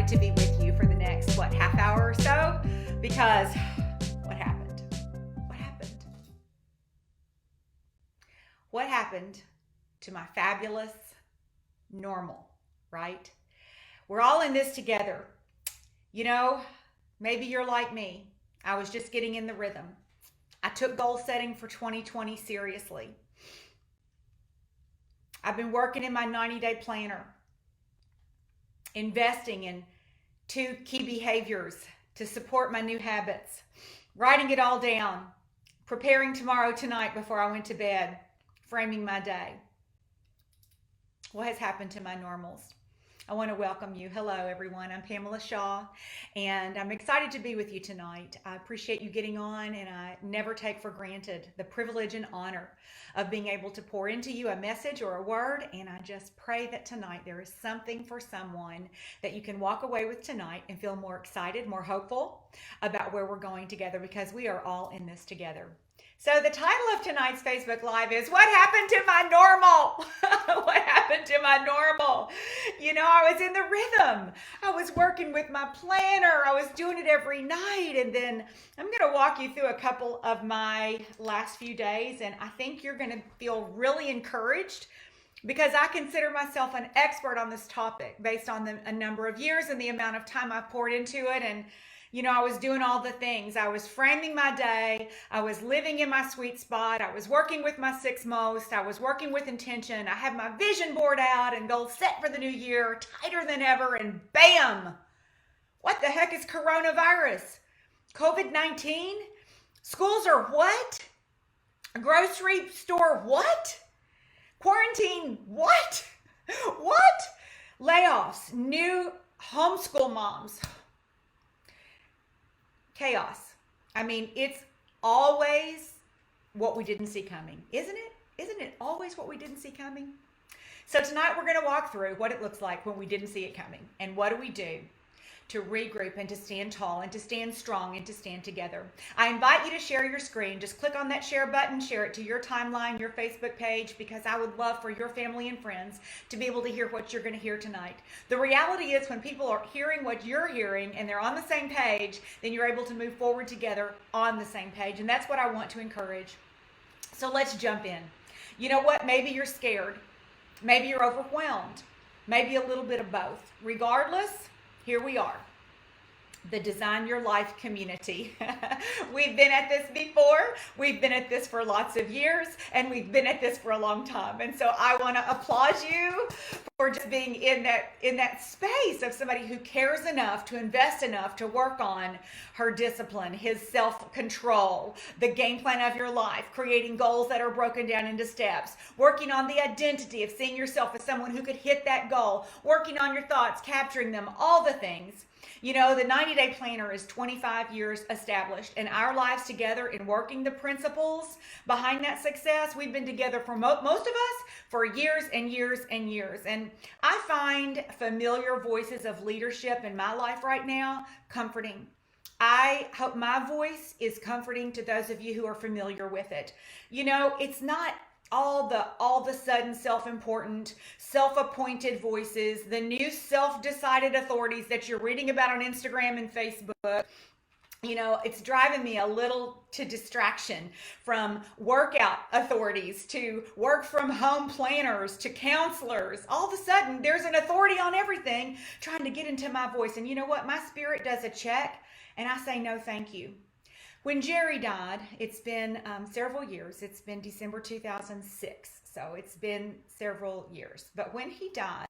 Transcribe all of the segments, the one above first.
excited to be with you for the next, half hour or so, because what happened? What happened? What happened to my fabulous normal, right? We're all in this together. You know, maybe you're like me. I was just getting in the rhythm. I took goal setting for 2020 seriously. I've been working in my 90-day planner, investing in 2 key behaviors to support my new habits, writing it all down, preparing tomorrow tonight before I went to bed, framing my day. What has happened to my normals? I want to welcome you. Hello, everyone. I'm Pamela Shaw, and I'm excited to be with you tonight. I appreciate you getting on, and I never take for granted the privilege and honor of being able to pour into you a message or a word. And I just pray that tonight there is something for someone that you can walk away with tonight and feel more excited, more hopeful about where we're going together, because we are all in this together. So the title of tonight's Facebook Live is What Happened to My Normal? What happened to my normal? You know, I was in the rhythm. I was working with my planner. I was doing it every night. And then I'm going to walk you through a couple of my last few days. And I think you're going to feel really encouraged, because I consider myself an expert on this topic based on a number of years and the amount of time I've poured into it. And I was doing all the things. I was framing my day. I was living in my sweet spot. I was working with my six most. I was working with intention. I had my vision board out and goals set for the new year, tighter than ever, and bam! What the heck is coronavirus? COVID-19? Schools are what? A grocery store what? Quarantine what? What? Layoffs, new homeschool moms. Chaos. I mean, it's always what we didn't see coming, isn't it? Isn't it always what we didn't see coming? So tonight we're going to walk through what it looks like when we didn't see it coming, and what do we do to regroup and to stand tall and to stand strong and to stand together. I invite you to share your screen. Just click on that share button, share it to your timeline, your Facebook page, because I would love for your family and friends to be able to hear what you're going to hear tonight. The reality is, when people are hearing what you're hearing and they're on the same page, then you're able to move forward together on the same page. And that's what I want to encourage. So let's jump in. You know what? Maybe you're scared. Maybe you're overwhelmed. Maybe a little bit of both. Regardless, here we are, the Design Your Life community. We've been at this before. We've been at this for lots of years, and we've been at this for a long time. And so I want to applaud you for just being in that space of somebody who cares enough to invest enough to work on her discipline, his self-control, the game plan of your life, creating goals that are broken down into steps, working on the identity of seeing yourself as someone who could hit that goal, working on your thoughts, capturing them, all the things. You know, the 90-day planner is 25 years established, and our lives together in working the principles behind that success, we've been together for most of us for years and years and years. And I find familiar voices of leadership in my life right now comforting. I hope my voice is comforting to those of you who are familiar with it. You know, it's not all the sudden self-important, self-appointed voices, the new self-decided authorities that you're reading about on Instagram and Facebook. You know, it's driving me a little to distraction, from workout authorities to work from home planners to counselors. All of a sudden, there's an authority on everything trying to get into my voice. And you know what? My spirit does a check, and I say no thank you. When Jerry died, it's been several years. It's been December 2006, so it's been several years. But when he died,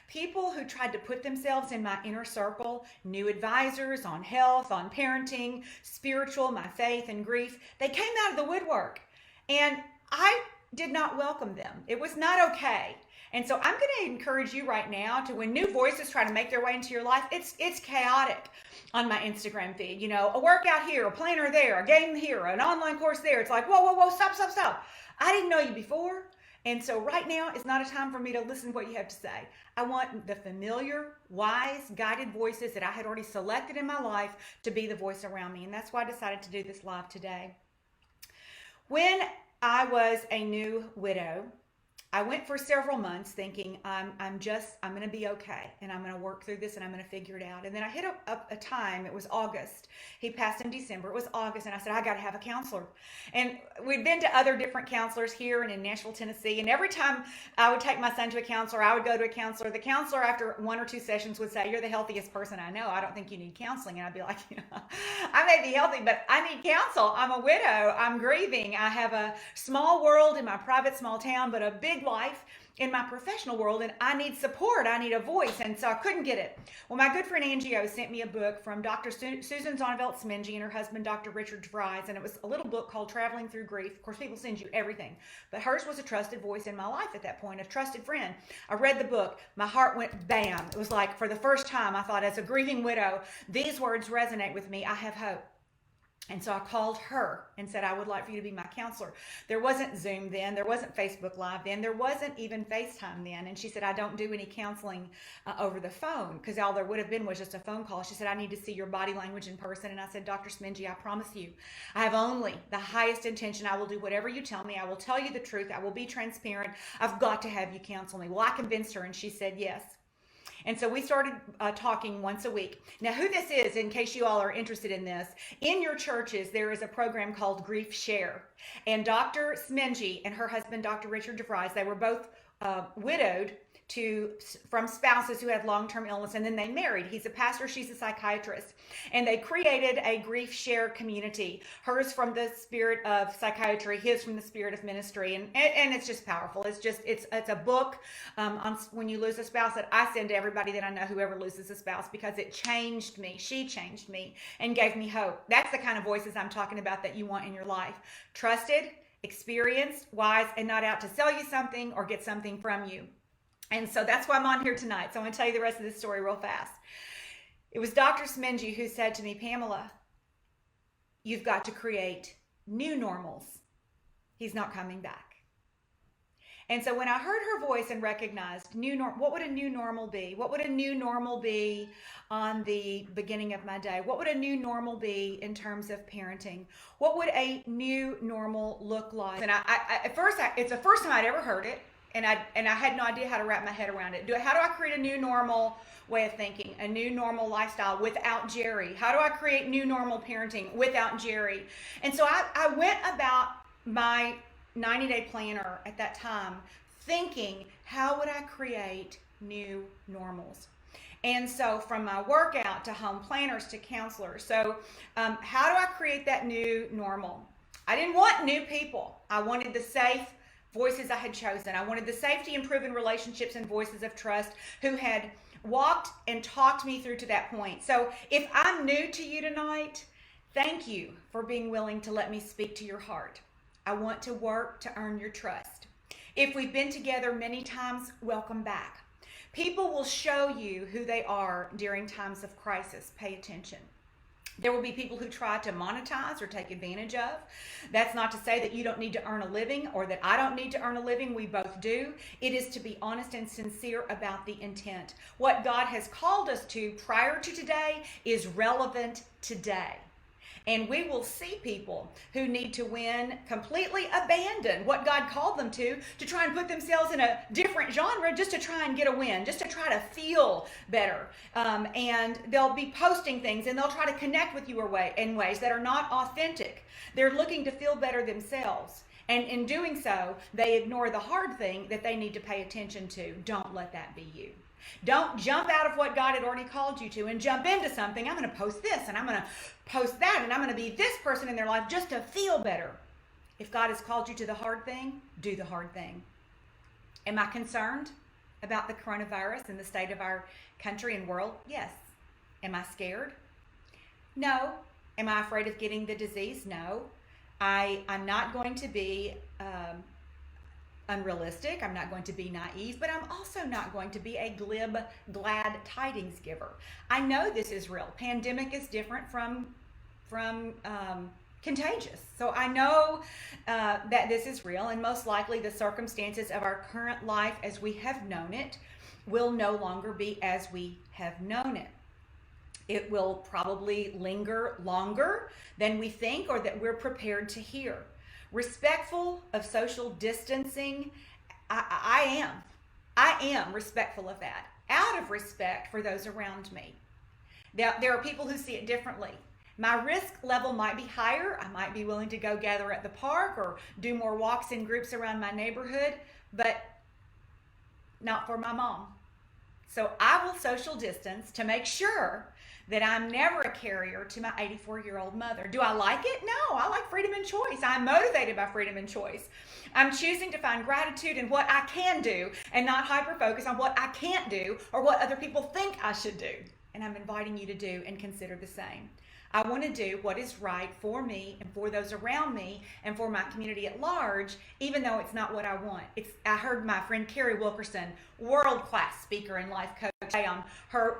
people who tried to put themselves in my inner circle, new advisors on health, on parenting, spiritual, my faith and grief, they came out of the woodwork. And I did not welcome them. It was not okay. And so I'm going to encourage you right now to, when new voices try to make their way into your life, it's chaotic on my Instagram feed. You know, a workout here, a planner there, a game here, an online course there. It's like, whoa, stop. I didn't know you before. And so right now is not a time for me to listen to what you have to say. I want the familiar, wise, guided voices that I had already selected in my life to be the voice around me. And that's why I decided to do this live today. When I was a new widow, I went for several months thinking I'm going to be okay and I'm going to work through this and I'm going to figure it out. And then I hit a time, it was August. He passed in December. It was August. And I said, I got to have a counselor. And we'd been to other different counselors here and in Nashville, Tennessee. And every time I would take my son to a counselor, I would go to a counselor. The counselor after one or two sessions would say, you're the healthiest person I know. I don't think you need counseling. And I'd be like, I may be healthy, but I need counsel. I'm a widow. I'm grieving. I have a small world in my private small town, but a big life in my professional world, and I need support. I need a voice, and so I couldn't get it. Well, my good friend Angie O sent me a book from Dr. Susan Zondervan-Smingy and her husband, Dr. Richard DeVries, and it was a little book called Traveling Through Grief. Of course, people send you everything, but hers was a trusted voice in my life at that point, a trusted friend. I read the book. My heart went bam. It was like for the first time, I thought, as a grieving widow, these words resonate with me. I have hope. And so I called her and said, I would like for you to be my counselor. There wasn't Zoom then. There wasn't Facebook Live then. There wasn't even FaceTime then. And she said, I don't do any counseling over the phone, because all there would have been was just a phone call. She said, I need to see your body language in person. And I said, Dr. Smingy, I promise you, I have only the highest intention. I will do whatever you tell me. I will tell you the truth. I will be transparent. I've got to have you counsel me. Well, I convinced her, and she said yes. And so we started talking once a week. Now, who this is, in case you all are interested in this, in your churches, there is a program called Grief Share. And Dr. Smingy and her husband, Dr. Richard DeVries, they were both widowed from spouses who had long-term illness, and then they married. He's a pastor, she's a psychiatrist, and they created a grief share community. Hers from the spirit of psychiatry, his from the spirit of ministry, and it's just powerful. It's a book on when you lose a spouse that I send to everybody that I know, whoever loses a spouse, because it changed me. She changed me and gave me hope. That's the kind of voices I'm talking about that you want in your life. Trusted, experienced, wise, and not out to sell you something or get something from you. And so that's why I'm on here tonight. So I'm going to tell you the rest of this story real fast. It was Dr. Smingy who said to me, Pamela, you've got to create new normals. He's not coming back. And so when I heard her voice and recognized what would a new normal be? What would a new normal be on the beginning of my day? What would a new normal be in terms of parenting? What would a new normal look like? And it's the first time I'd ever heard it. And I had no idea how to wrap my head around it. How do I create a new normal way of thinking, a new normal lifestyle without Jerry? How do I create new normal parenting without Jerry? And so I went about my 90-day planner at that time thinking, how would I create new normals? And so from my workout to home planners to counselors. So how do I create that new normal? I didn't want new people. I wanted the safe voices I had chosen. I wanted the safety and proven relationships and voices of trust who had walked and talked me through to that point. So if I'm new to you tonight, thank you for being willing to let me speak to your heart. I want to work to earn your trust. If we've been together many times, welcome back. People will show you who they are during times of crisis. Pay attention. There will be people who try to monetize or take advantage of. That's not to say that you don't need to earn a living or that I don't need to earn a living. We both do. It is to be honest and sincere about the intent. What God has called us to prior to today is relevant today. And we will see people who need to win, completely abandon what God called them to try and put themselves in a different genre just to try and get a win, just to try to feel better. And they'll be posting things and they'll try to connect with you in ways that are not authentic. They're looking to feel better themselves. And in doing so, they ignore the hard thing that they need to pay attention to. Don't let that be you. Don't jump out of what God had already called you to and jump into something. I'm going to post this and I'm going to post that and I'm going to be this person in their life just to feel better. If God has called you to the hard thing, do the hard thing. Am I concerned about the coronavirus and the state of our country and world? Yes. Am I scared? No. Am I afraid of getting the disease? No. I'm not going to be unrealistic. I'm not going to be naive, but I'm also not going to be a glib, glad tidings giver. I know this is real. Pandemic is different from contagious. So I know that this is real, and most likely the circumstances of our current life as we have known it will no longer be as we have known it. It will probably linger longer than we think or that we're prepared to hear. Respectful of social distancing I am respectful of that, out of respect for those around me. There are people who see it differently. My risk level might be higher. I might be willing to go gather at the park or do more walks in groups around my neighborhood, but not for my mom. So I will social distance to make sure that I'm never a carrier to my 84-year-old mother. Do I like it? No, I like freedom and choice. I'm motivated by freedom and choice. I'm choosing to find gratitude in what I can do and not hyper focus on what I can't do or what other people think I should do. And I'm inviting you to do and consider the same. I want to do what is right for me and for those around me and for my community at large, even though it's not what I want. I heard my friend Carrie Wilkerson, world-class speaker and life coach, say on her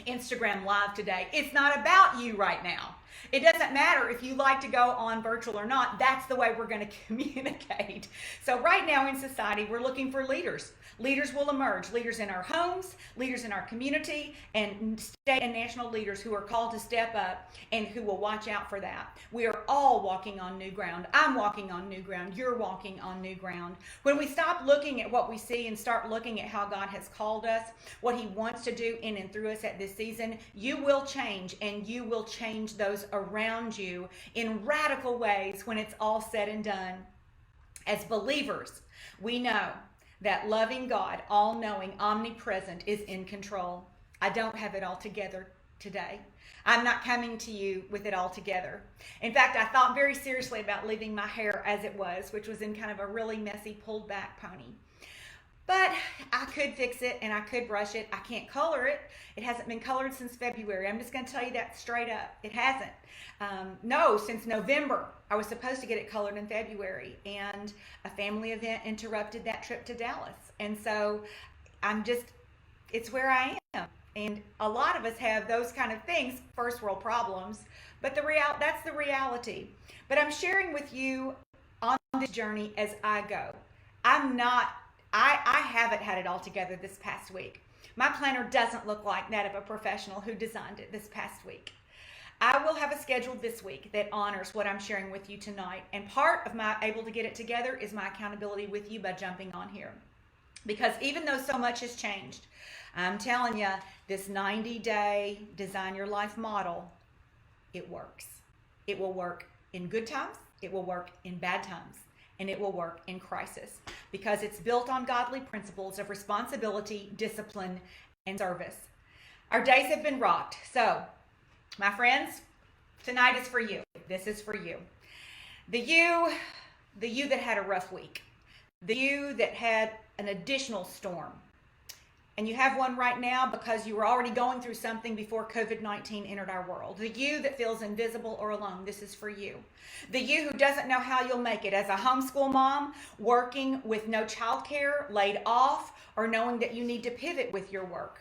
Instagram live today, it's not about you right now. It doesn't matter if you like to go on virtual or not. That's the way we're going to communicate. So right now in society, we're looking for leaders. Leaders will emerge, leaders in our homes, leaders in our community, and state and national leaders who are called to step up and who will watch out for that. We are all walking on new ground. I'm walking on new ground. You're walking on new ground. When we stop looking at what we see and start looking at how God has called us, what he wants to do in and through us at this season, you will change, and you will change those around you in radical ways when it's all said and done. As believers, we know that loving God, all-knowing, omnipresent, is in control. I don't have it all together today. I'm not coming to you with it all together. In fact, I thought very seriously about leaving my hair as it was, which was in kind of a really messy, pulled back pony. But I could fix it and I could brush it. I can't color it. It hasn't been colored since February. I'm just going to tell you that straight up. It hasn't. No, since November. I was supposed to get it colored in February, and a family event interrupted that trip to Dallas. And so it's where I am. And a lot of us have those kind of things, first world problems, but that's the reality. But I'm sharing with you on this journey as I go. I haven't had it all together this past week. My planner doesn't look like that of a professional who designed it this past week. I will have a schedule this week that honors what I'm sharing with you tonight. And part of my able to get it together is my accountability with you by jumping on here. Because even though so much has changed, I'm telling you, this 90-day Design Your Life model, it works. It will work in good times. It will work in bad times. And it will work in crisis because it's built on godly principles of responsibility, discipline, and service. Our days have been rocked. So, my friends, tonight is for you. This is for you. The you that had a rough week. The you that had an additional storm. And you have one right now because you were already going through something before COVID-19 entered our world. The you that feels invisible or alone, this is for you. The you who doesn't know how you'll make it as a homeschool mom, working with no childcare, laid off, or knowing that you need to pivot with your work.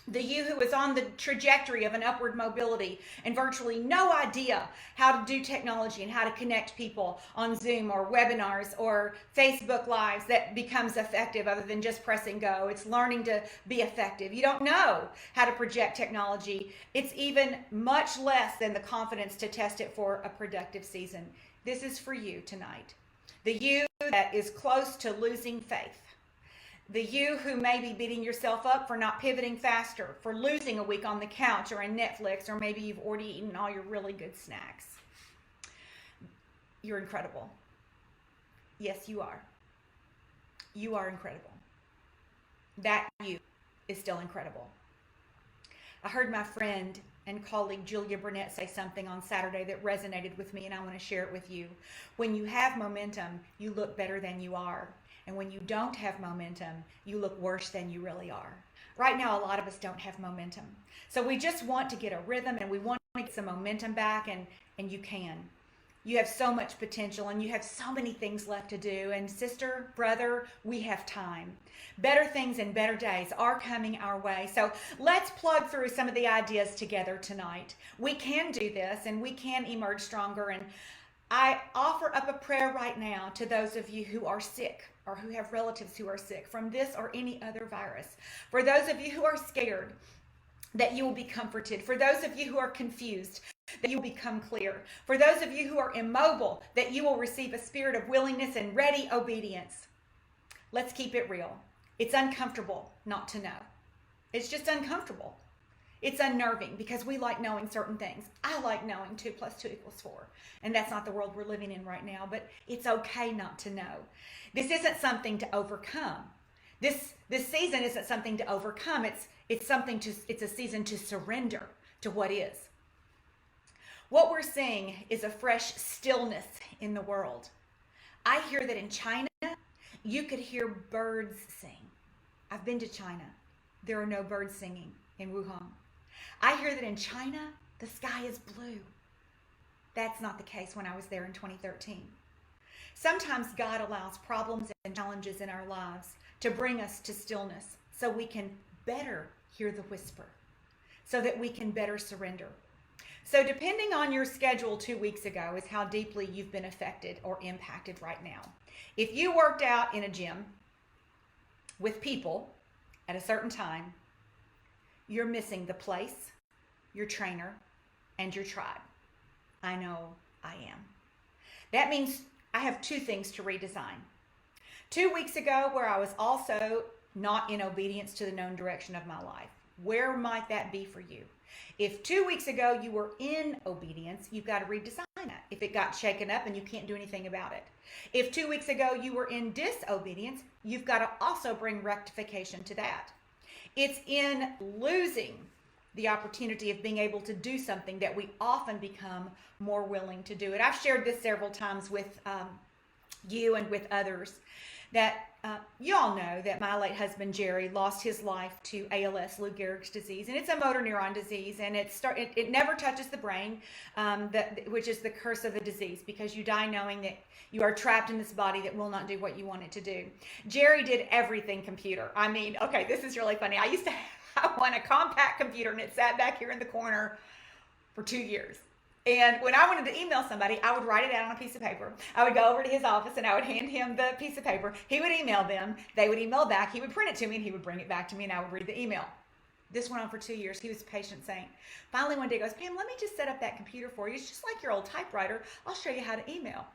The you who is on the trajectory of an upward mobility and virtually no idea how to do technology and how to connect people on Zoom or webinars or Facebook Lives that becomes effective other than just pressing go. It's learning to be effective. You don't know how to project technology. It's even much less than the confidence to test it for a productive season. This is for you tonight. The you that is close to losing faith. The you who may be beating yourself up for not pivoting faster, for losing a week on the couch or in Netflix, or maybe you've already eaten all your really good snacks. You're incredible. Yes, you are. You are incredible. That you is still incredible. I heard my friend and colleague Julia Burnett say something on Saturday that resonated with me, and I want to share it with you. When you have momentum, you look better than you are. And when you don't have momentum, you look worse than you really are. Right now, a lot of us don't have momentum. So we just want to get a rhythm and we want to get some momentum back, and you can. You have so much potential and you have so many things left to do. And sister, brother, we have time. Better things and better days are coming our way. So let's plug through some of the ideas together tonight. We can do this and we can emerge stronger. And I offer up a prayer right now to those of you who are sick or who have relatives who are sick from this or any other virus. For those of you who are scared, that you will be comforted. For those of you who are confused, that you will become clear. For those of you who are immobile, that you will receive a spirit of willingness and ready obedience. Let's keep it real. It's uncomfortable not to know. It's just uncomfortable. It's unnerving because we like knowing certain things. I like knowing 2 + 2 = 4. And that's not the world we're living in right now, but it's okay not to know. This isn't something to overcome. This season isn't something to overcome. It's a season to surrender to what is. What we're seeing is a fresh stillness in the world. I hear that in China, you could hear birds sing. I've been to China. There are no birds singing in Wuhan. I hear that in China, the sky is blue. That's not the case when I was there in 2013. Sometimes God allows problems and challenges in our lives to bring us to stillness so we can better hear the whisper, so that we can better surrender. So depending on your schedule 2 weeks ago is how deeply you've been affected or impacted right now. If you worked out in a gym with people at a certain time, you're missing the place, your trainer, and your tribe. I know I am. That means I have 2 things to redesign. 2 weeks ago, where I was also not in obedience to the known direction of my life. Where might that be for you? If 2 weeks ago you were in obedience, you've got to redesign it. If it got shaken up and you can't do anything about it. If 2 weeks ago you were in disobedience, you've got to also bring rectification to that. It's in losing the opportunity of being able to do something that we often become more willing to do it. I've shared this several times with you and with others that you all know that my late husband Jerry lost his life to ALS, Lou Gehrig's disease, and it's a motor neuron disease, and it never touches the brain, which is the curse of the disease, because you die knowing that you are trapped in this body that will not do what you want it to do. Jerry did everything computer. I mean, okay, this is really funny. I used to have a compact computer, and it sat back here in the corner for 2 years. And when I wanted to email somebody, I would write it out on a piece of paper. I would go over to his office and I would hand him the piece of paper. He would email them. They would email back. He would print it to me and he would bring it back to me and I would read the email. This went on for 2 years. He was a patient saint. Finally, one day he goes, Pam, let me just set up that computer for you. It's just like your old typewriter. I'll show you how to email.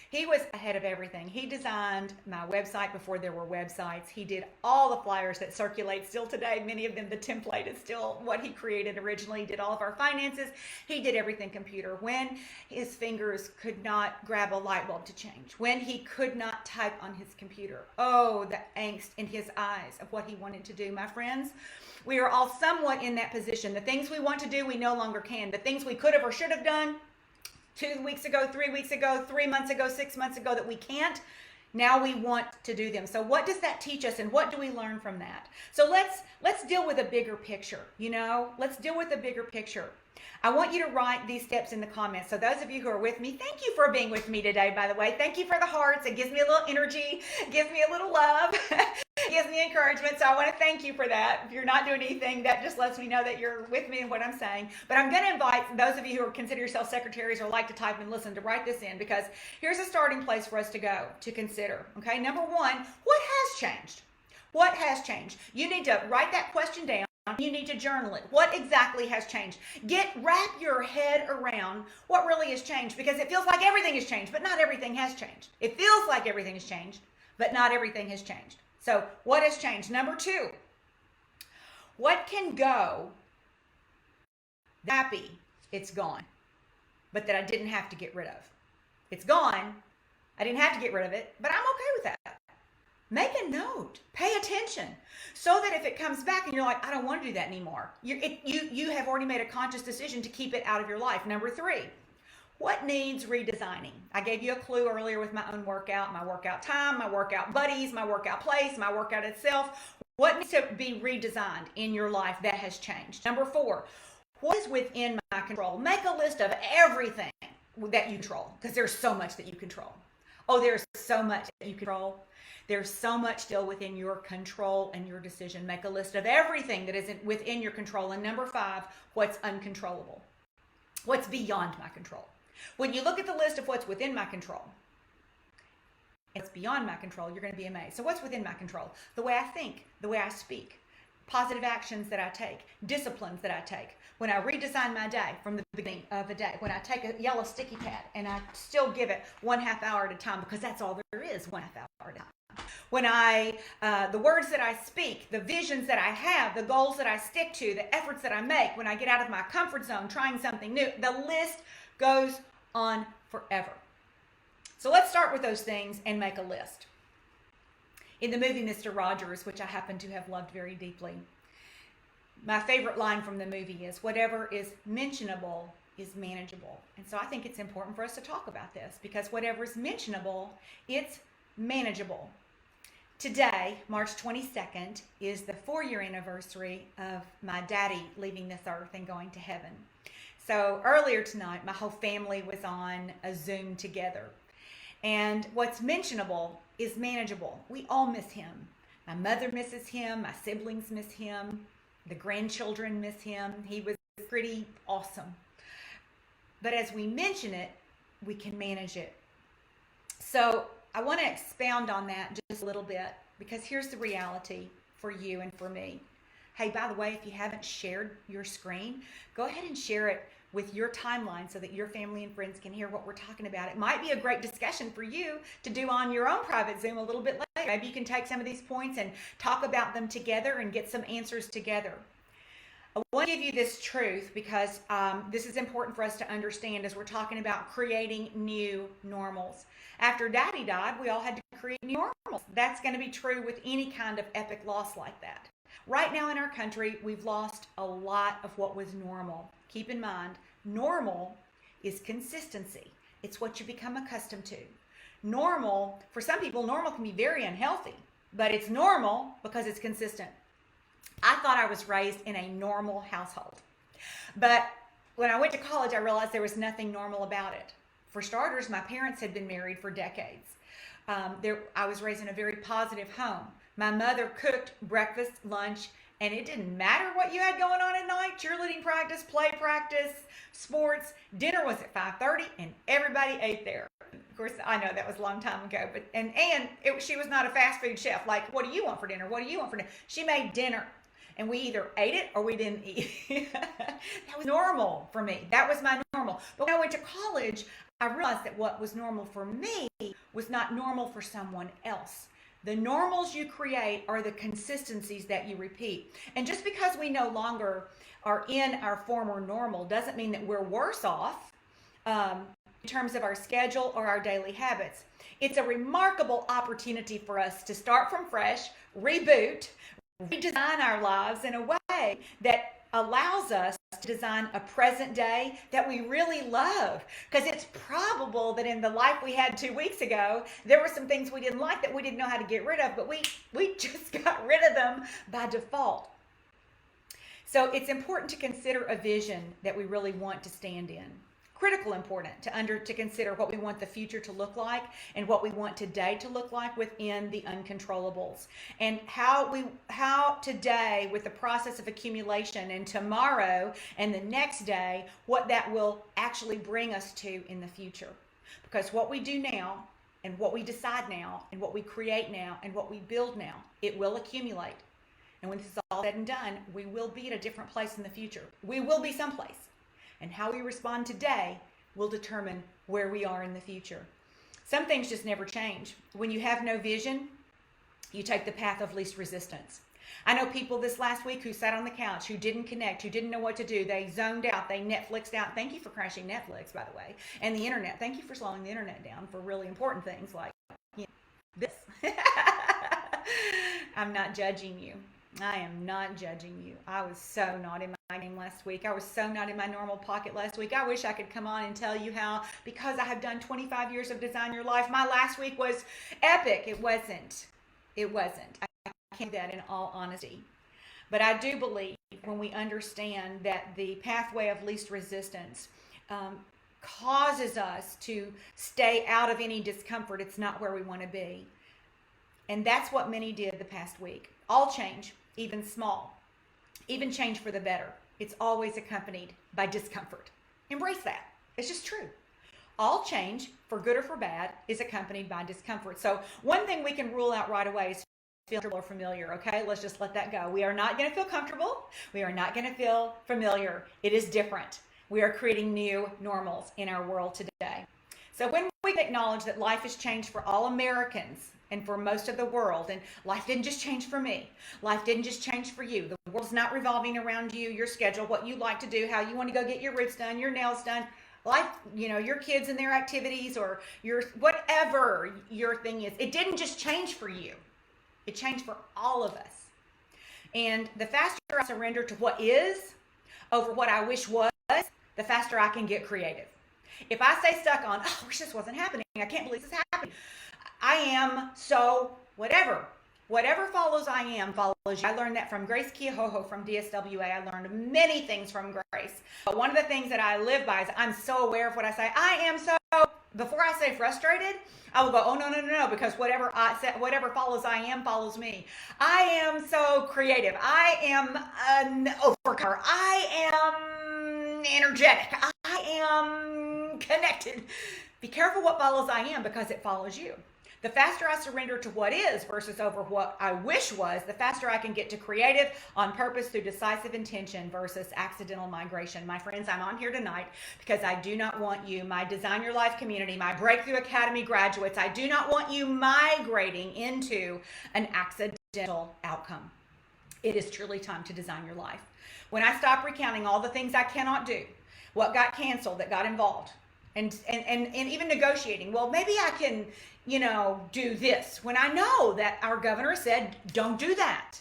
He was ahead of everything. He designed my website before there were websites. He did all the flyers that circulate still today. Many of them, the template is still what he created originally. He did all of our finances. He did everything computer. When his fingers could not grab a light bulb to change. When he could not type on his computer. Oh, the angst in his eyes of what he wanted to do. My friends, we are all somewhat in that position. The things we want to do, we no longer can. The things we could have or should have done 2 weeks ago, 3 weeks ago, 3 months ago, 6 months ago that we can't, now we want to do them. So what does that teach us and what do we learn from that? So let's deal with a bigger picture, Let's deal with a bigger picture. I want you to write these steps in the comments. So those of you who are with me, thank you for being with me today, by the way. Thank you for the hearts. It gives me a little energy, gives me a little love, gives me encouragement. So I want to thank you for that. If you're not doing anything, that just lets me know that you're with me in what I'm saying. But I'm going to invite those of you who consider yourselves secretaries or like to type and listen to write this in, because here's a starting place for us to go to consider. Okay, number one, what has changed? What has changed? You need to write that question down. You need to journal it. What exactly has changed? Wrap your head around what really has changed, because it feels like everything has changed, but not everything has changed. It feels like everything has changed, but not everything has changed. So what has changed? Number two, what can go happy it's gone, but that I didn't have to get rid of? It's gone. I didn't have to get rid of it, but I'm okay with that. Make a note. Pay attention, so that if it comes back and you're like, I don't want to do that anymore, you have already made a conscious decision to keep it out of your life. Number three, what needs redesigning? I gave you a clue earlier with my own workout, my workout time, my workout buddies, my workout place, my workout itself. What needs to be redesigned in your life that has changed? Number four, what is within my control? Make a list of everything that you control, because there's so much that you control. Oh, there's so much that you control. There's so much still within your control and your decision. Make a list of everything that isn't within your control. And number five, what's uncontrollable? What's beyond my control? When you look at the list of what's within my control, and what's beyond my control, you're going to be amazed. So what's within my control? The way I think, the way I speak, positive actions that I take, disciplines that I take. When I redesign my day from the beginning of the day, when I take a yellow sticky pad and I still give it 1/2 hour at a time, because that's all there is, 1/2 hour at a time. When the words that I speak, the visions that I have, the goals that I stick to, the efforts that I make, when I get out of my comfort zone, trying something new, the list goes on forever. So let's start with those things and make a list. In the movie Mr. Rogers, which I happen to have loved very deeply, my favorite line from the movie is, whatever is mentionable is manageable. And so I think it's important for us to talk about this, because whatever is mentionable, it's manageable. Today, March 22nd, is the 4-year anniversary of my daddy leaving this earth and going to heaven. So earlier tonight, my whole family was on a Zoom together. And what's mentionable is manageable. We all miss him. My mother misses him. My siblings miss him. The grandchildren miss him. He was pretty awesome. But as we mention it, we can manage it. So I want to expound on that just a little bit, because here's the reality for you and for me. Hey, by the way, if you haven't shared your screen, go ahead and share it with your timeline so that your family and friends can hear what we're talking about. It might be a great discussion for you to do on your own private Zoom a little bit later. Maybe you can take some of these points and talk about them together and get some answers together. I want to give you this truth because this is important for us to understand as we're talking about creating new normals. After Daddy died, we all had to create new normals. That's going to be true with any kind of epic loss like that. Right now in our country, we've lost a lot of what was normal. Keep in mind, normal is consistency. It's what you become accustomed to. Normal, for some people, normal can be very unhealthy, but it's normal because it's consistent. I thought I was raised in a normal household. But when I went to college, I realized there was nothing normal about it. For starters, my parents had been married for decades. I was raised in a very positive home. My mother cooked breakfast, lunch, and it didn't matter what you had going on at night, cheerleading practice, play practice, sports. Dinner was at 5:30 and everybody ate there. Of course, I know that was a long time ago, but she was not a fast food chef. Like, what do you want for dinner? What do you want for dinner? She made dinner. And we either ate it or we didn't eat. That was normal for me. That was my normal. But when I went to college, I realized that what was normal for me was not normal for someone else. The normals you create are the consistencies that you repeat. And just because we no longer are in our former normal doesn't mean that we're worse off in terms of our schedule or our daily habits. It's a remarkable opportunity for us to start from fresh, reboot, redesign our lives in a way that allows us to design a present day that we really love. Because it's probable that in the life we had 2 weeks ago, there were some things we didn't like that we didn't know how to get rid of, but we just got rid of them by default. So it's important to consider a vision that we really want to stand in. Critical important to consider what we want the future to look like and what we want today to look like within the uncontrollables, and how today, with the process of accumulation, and tomorrow and the next day, what that will actually bring us to in the future. Because what we do now and what we decide now and what we create now and what we build now, it will accumulate. And when this is all said and done, we will be at a different place in the future. We will be someplace. And how we respond today will determine where we are in the future. Some things just never change. When you have no vision, you take the path of least resistance. I know people this last week who sat on the couch, who didn't connect, who didn't know what to do. They zoned out. They Netflixed out. Thank you for crashing Netflix, by the way. And the internet. Thank you for slowing the internet down for really important things like this. I'm not judging you. I am not judging you. I was so not in my game last week. I was so not in my normal pocket last week. I wish I could come on and tell you how, because I have done 25 years of Design Your Life, my last week was epic. It wasn't. I can't do that in all honesty. But I do believe when we understand that the pathway of least resistance causes us to stay out of any discomfort, it's not where we want to be. And that's what many did the past week. All change, even small, even change for the better, it's always accompanied by discomfort. Embrace that. It's just true. All change, for good or for bad, is accompanied by discomfort. So one thing we can rule out right away is feel comfortable or familiar, okay? Let's just let that go. We are not going to feel comfortable. We are not going to feel familiar. It is different. We are creating new normals in our world today. So when we acknowledge that life has changed for all Americans, and for most of the world. And life didn't just change for me. Life didn't just change for you. The world's not revolving around you, your schedule, what you like to do, how you want to go get your roots done, your nails done. Life, your kids and their activities, or your whatever your thing is. It didn't just change for you. It changed for all of us. And the faster I surrender to what is over what I wish was, the faster I can get creative. If I stay stuck on, oh, I wish this wasn't happening, I can't believe this is happening, I am so whatever. Whatever follows I am follows you. I learned that from Grace Kehoho from DSWA. I learned many things from Grace. But one of the things that I live by is I'm so aware of what I say. I am so, before I say frustrated, I will go, oh, no, because whatever I say, whatever follows I am follows me. I am so creative. I am an overcomer. I am energetic. I am connected. Be careful what follows I am, because it follows you. The faster I surrender to what is versus over what I wish was, the faster I can get to creative on purpose through decisive intention versus accidental migration. My friends, I'm on here tonight because I do not want you, my Design Your Life community, my Breakthrough Academy graduates, I do not want you migrating into an accidental outcome. It is truly time to design your life. When I stop recounting all the things I cannot do, what got canceled that got involved, and even negotiating, well, maybe I can, do this, when I know that our governor said, don't do that.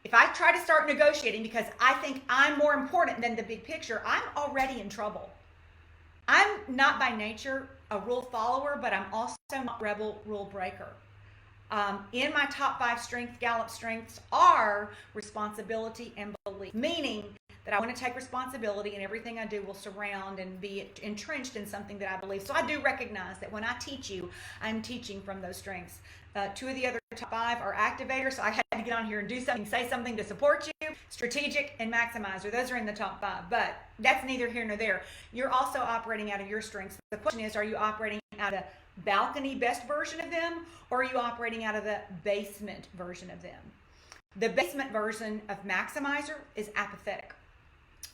If I try to start negotiating because I think I'm more important than the big picture, I'm already in trouble. I'm not by nature a rule follower, but I'm also not rebel rule breaker. In my top 5 Gallup strengths are responsibility and belief, meaning that I want to take responsibility, and everything I do will surround and be entrenched in something that I believe. So I do recognize that when I teach you, I'm teaching from those strengths. 2 of the other top 5 are activators. So I had to get on here and do something, say something to support you. Strategic and maximizer. Those are in the top 5, but that's neither here nor there. You're also operating out of your strengths. The question is, are you operating out of the balcony best version of them, or are you operating out of the basement version of them? The basement version of maximizer is apathetic.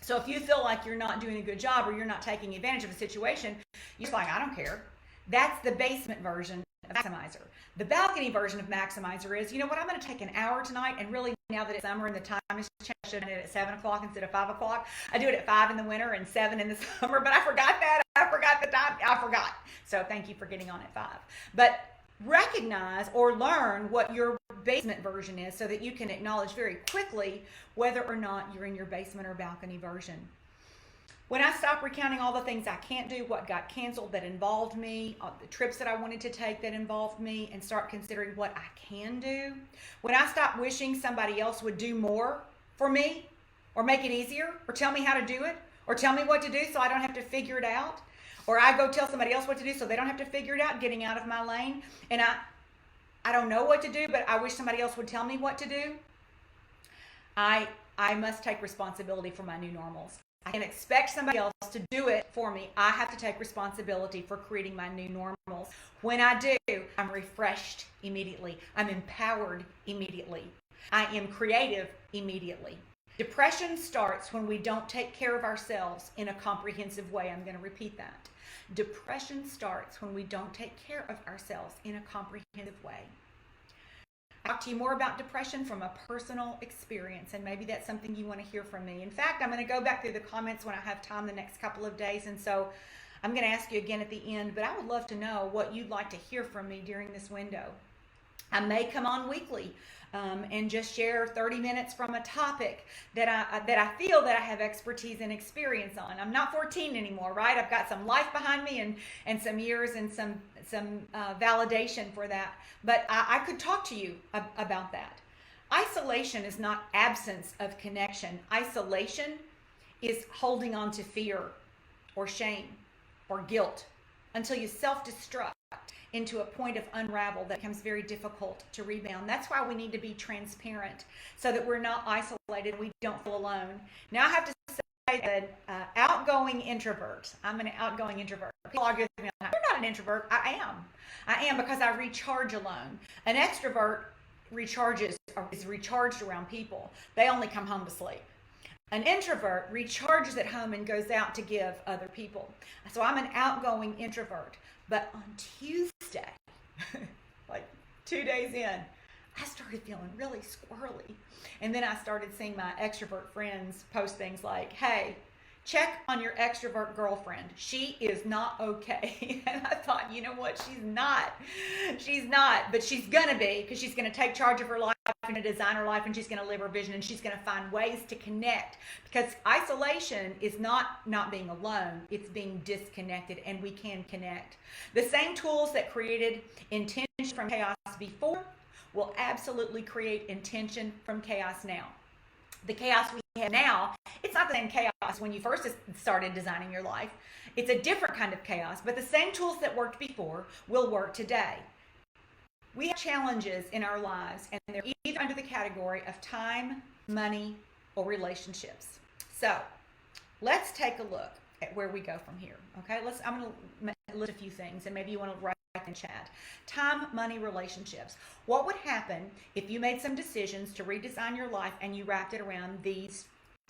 So if you feel like you're not doing a good job or you're not taking advantage of a situation, you're just like, I don't care. That's the basement version of maximizer. The balcony version of maximizer is, you know what, I'm going to take an hour tonight, and really, now that it's summer and the time is changed, I should have done it at 7 o'clock instead of 5 o'clock. I do it at 5 in the winter and 7 in the summer, but I forgot that. I forgot the time. I forgot. So thank you for getting on at 5. But recognize or learn what your basement version is so that you can acknowledge very quickly whether or not you're in your basement or balcony version. When I stop recounting all the things I can't do, what got canceled that involved me, the trips that I wanted to take that involved me, and start considering what I can do, when I stop wishing somebody else would do more for me, or make it easier, or tell me how to do it, or tell me what to do so I don't have to figure it out, or I go tell somebody else what to do so they don't have to figure it out, getting out of my lane, and I don't know what to do, but I wish somebody else would tell me what to do, I must take responsibility for my new normals. I can expect somebody else to do it for me. I have to take responsibility for creating my new normals. When I do, I'm refreshed immediately. I'm empowered immediately. I am creative immediately. Depression starts when we don't take care of ourselves in a comprehensive way. I'm going to repeat that. Depression starts when we don't take care of ourselves in a comprehensive way. I'll talk to you more about depression from a personal experience, and maybe that's something you want to hear from me. In fact, I'm going to go back through the comments when I have time the next couple of days, and so I'm going to ask you again at the end, but I would love to know what you'd like to hear from me during this window. I may come on weekly and just share 30 minutes from a topic that I feel that I have expertise and experience on. I'm not 14 anymore, right? I've got some life behind me and some years and some validation for that. But I could talk to you about that. Isolation is not absence of connection. Isolation is holding on to fear or shame or guilt until you self-destruct into a point of unravel that becomes very difficult to rebound. That's why we need to be transparent so that we're not isolated, we don't feel alone. Now I have to say that outgoing introvert, I'm an outgoing introvert. People argue with me all the time, you're not an introvert. I am because I recharge alone. An extrovert is recharged around people. They only come home to sleep. An introvert recharges at home and goes out to give other people. So I'm an outgoing introvert. But on Tuesday, like 2 days in, I started feeling really squirrely. And then I started seeing my extrovert friends post things like, hey, check on your extrovert girlfriend. She is not okay. And I thought, you know what? She's not. She's not, but she's going to be, because she's going to take charge of her life and design her life, and she's going to live her vision, and she's going to find ways to connect, because isolation is not being alone, it's being disconnected, and we can connect. The same tools that created intention from chaos before will absolutely create intention from chaos now. The chaos we have now, it's not the same chaos when you first started designing your life. It's a different kind of chaos, but the same tools that worked before will work today. We have challenges in our lives, and they're either under the category of time, money, or relationships. So let's take a look at where we go from here. Okay, I'm going to list a few things, and maybe you want to write in chat. Time, money, relationships. What would happen if you made some decisions to redesign your life and you wrapped it around these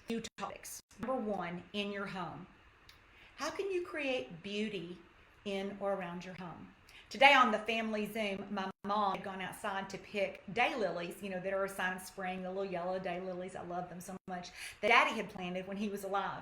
few topics? Number one, in your home. How can you create beauty in or around your home? Today on the family Zoom, my mom had gone outside to pick daylilies, that are a sign of spring, the little yellow daylilies. I love them so much, that Daddy had planted when he was alive.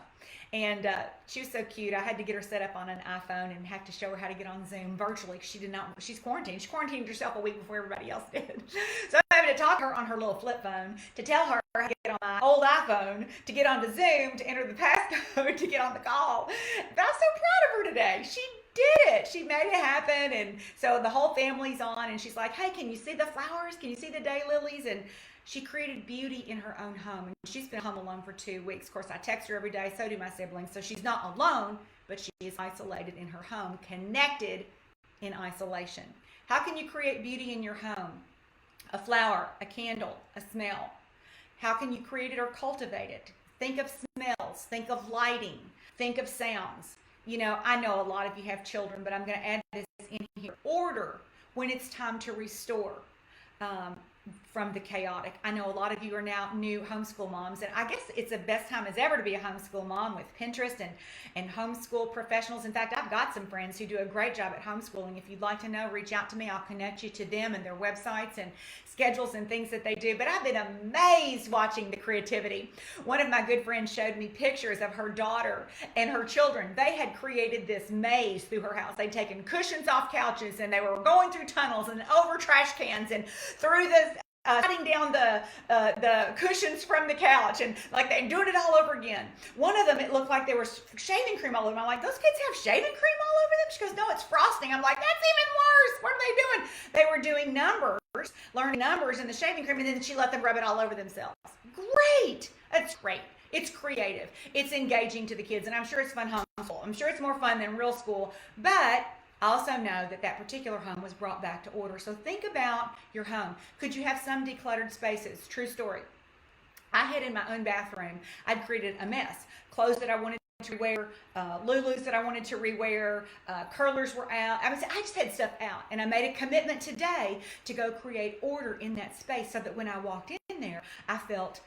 And she was so cute. I had to get her set up on an iPhone and have to show her how to get on Zoom virtually, because she's quarantined. She quarantined herself a week before everybody else did. So I'm having to talk to her on her little flip phone to tell her how to get on my old iPhone to get onto Zoom, to enter the passcode to get on the call. But I'm so proud of her today. She did it. She made it happen. And so the whole family's on, and she's like, hey, can you see the flowers? Can you see the daylilies? And she created beauty in her own home. And she's been home alone for 2 weeks. Of course, I text her every day. So do my siblings. So she's not alone, but she is isolated in her home, connected in isolation. How can you create beauty in your home? A flower, a candle, a smell. How can you create it or cultivate it? Think of smells. Think of lighting. Think of sounds. I know a lot of you have children, but I'm going to add this in here. Order when it's time to restore from the chaotic. I know a lot of you are now new homeschool moms, and I guess it's the best time as ever to be a homeschool mom with Pinterest and homeschool professionals. In fact, I've got some friends who do a great job at homeschooling. If you'd like to know, reach out to me. I'll connect you to them and their websites and schedules and things that they do. But I've been amazed watching the creativity. One of my good friends showed me pictures of her daughter and her children. They had created this maze through her house. They'd taken cushions off couches, and they were going through tunnels and over trash cans and through the cutting down the cushions from the couch, and like they're doing it all over again. One of them, it looked like there was shaving cream all over them. I'm like, those kids have shaving cream all over them? She goes, no, it's frosting. I'm like, that's even worse. What are they doing? They were doing numbers, learning numbers in the shaving cream, and then she let them rub it all over themselves. Great. That's great. It's creative. It's engaging to the kids, and I'm sure it's fun homeschool. I'm sure it's more fun than real school, but I also know that particular home was brought back to order. So think about your home. Could you have some decluttered spaces? True story. I had in my own bathroom, I'd created a mess. Clothes that I wanted to wear, Lulus that I wanted to rewear, curlers were out. I just had stuff out. And I made a commitment today to go create order in that space, so that when I walked in there, I felt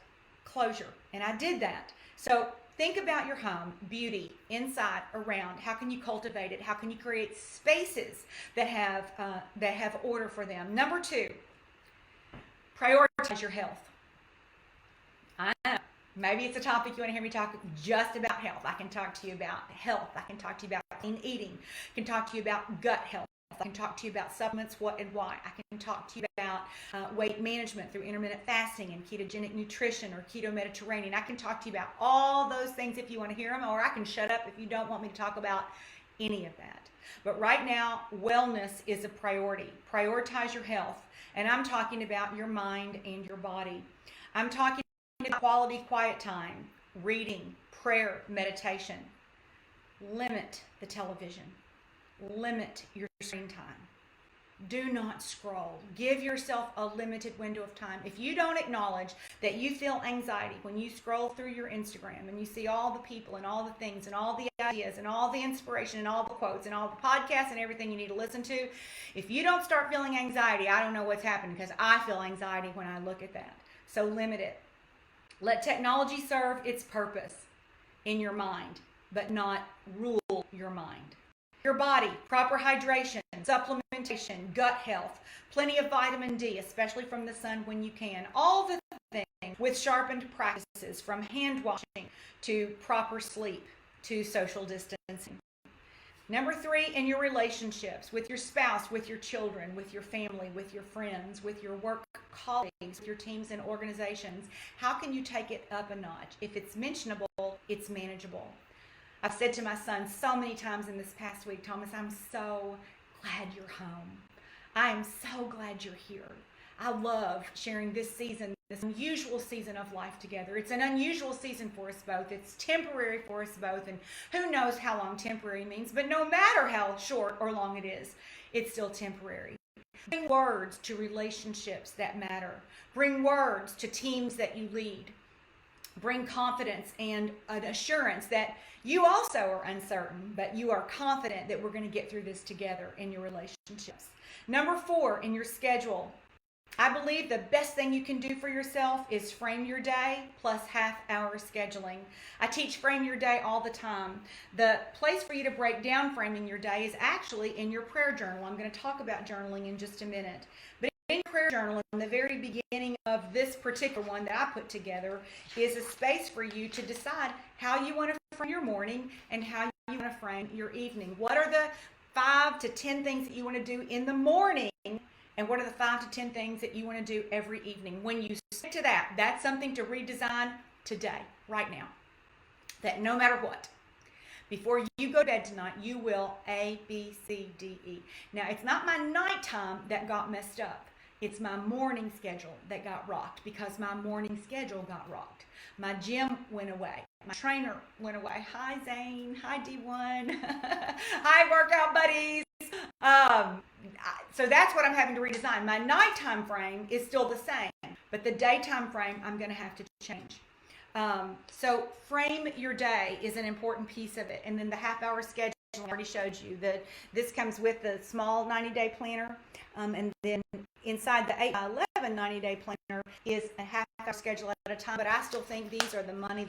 closure. And I did that. So think about your home, beauty, inside, around. How can you cultivate it? How can you create spaces that have order for them? Number two, prioritize your health. I know, maybe it's a topic you want to hear me talk just about health. I can talk to you about health. I can talk to you about clean eating. I can talk to you about gut health. I can talk to you about supplements, what and why. I can talk to you about weight management through intermittent fasting and ketogenic nutrition or keto Mediterranean. I can talk to you about all those things if you want to hear them, or I can shut up if you don't want me to talk about any of that. But right now, wellness is a priority. Prioritize your health. And I'm talking about your mind and your body. I'm talking about quality quiet time, reading, prayer, meditation. Limit the television. Limit your screen time. Do not scroll. Give yourself a limited window of time. If you don't acknowledge that you feel anxiety when you scroll through your Instagram and you see all the people and all the things and all the ideas and all the inspiration and all the quotes and all the podcasts and everything you need to listen to, if you don't start feeling anxiety, I don't know what's happening, because I feel anxiety when I look at that. So limit it. Let technology serve its purpose in your mind, but not rule your mind. Your body, proper hydration, supplementation, supplementation, gut health, plenty of vitamin D, especially from the sun when you can. All the things with sharpened practices, from hand washing to proper sleep to social distancing. Number 3, in your relationships with your spouse, with your children, with your family, with your friends, with your work colleagues, with your teams and organizations. How can you take it up a notch? If it's mentionable, it's manageable. I've said to my son so many times in this past week, Thomas, I'm so glad you're home. I am so glad you're here. I love sharing this season, this unusual season of life together. It's an unusual season for us both. It's temporary for us both, and who knows how long temporary means, but no matter how short or long it is, it's still temporary. Bring words to relationships that matter. Bring words to teams that you lead. Bring confidence and an assurance that you also are uncertain, but you are confident that we're going to get through this together in your relationships. Number 4, in your schedule. I believe the best thing you can do for yourself is frame your day plus half-hour scheduling. I teach Frame Your Day all the time. The place for you to break down framing your day is actually in your prayer journal. I'm going to talk about journaling in just a minute. But in your prayer journal, in the very beginning of this particular one that I put together, is a space for you to decide how you want to frame your morning and how you want to frame your evening. What are the 5 to 10 things that you want to do in the morning? And what are the 5 to 10 things that you want to do every evening? When you stick to that, that's something to redesign today, right now. That no matter what, before you go to bed tonight, you will A, B, C, D, E. Now, it's not my nighttime that got messed up. It's my morning schedule that got rocked, because my morning schedule got rocked. My gym went away. My trainer went away. Hi, Zane. Hi, D1. Hi, workout buddies. So that's what I'm having to redesign. My nighttime frame is still the same, but the daytime frame I'm going to have to change. So frame your day is an important piece of it. And then the half-hour schedule, I already showed you that this comes with the small 90-day planner. And then inside the 8x11 90-day planner is a half-hour schedule at a time. But I still think these are the money.